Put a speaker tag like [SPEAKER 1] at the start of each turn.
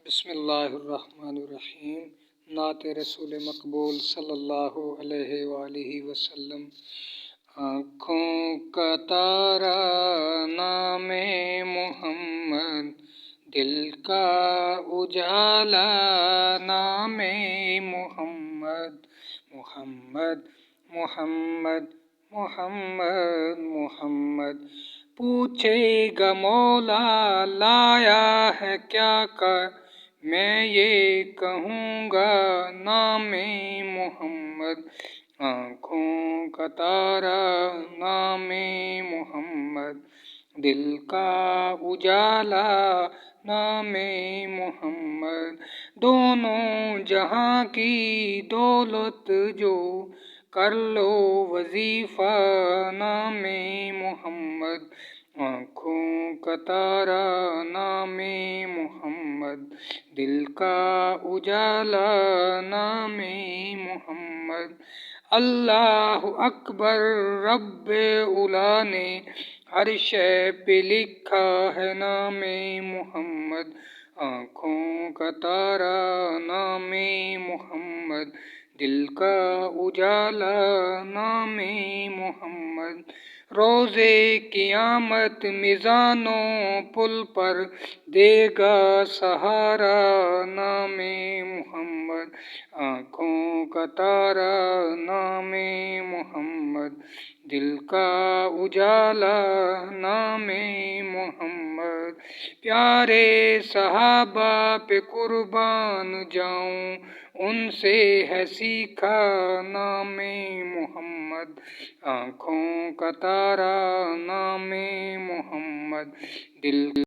[SPEAKER 1] بسم اللہ الرحمن الرحیم۔ نعت رسول مقبول صلی اللہ علیہ وآلہ وسلم۔ آنکھوں کا تارا نام محمد، دل کا اجالا نام محمد، محمد محمد محمد محمد۔ پوچھے گا مولا لایا ہے کیا کر، میں یہ کہوں گا نام محمد۔ آنکھوں کا تارا نام محمد، دل کا اجالا نام محمد۔ دونوں جہاں کی دولت جو، کر لو وظیفہ نام محمد۔ آنکھوں کا تارا نام محمد، دل کا اجالا نام محمد۔ اللہ اکبر رب اولا نے ہر شے پہ لکھا ہے نام محمد۔ آنکھوں کا تارا نام محمد، دل کا اجالا نام محمد۔ روز قیامت میزانوں پل پر دے گا سہارا نام محمد۔ آنکھوں کا تارا نام محمد، دل کا اجالا نام محمد۔ پیارے صحابہ پہ قربان جاؤں، ان سے ہے سیکھا نام محمد۔ آنکھوں کا تارا نام محمد، دل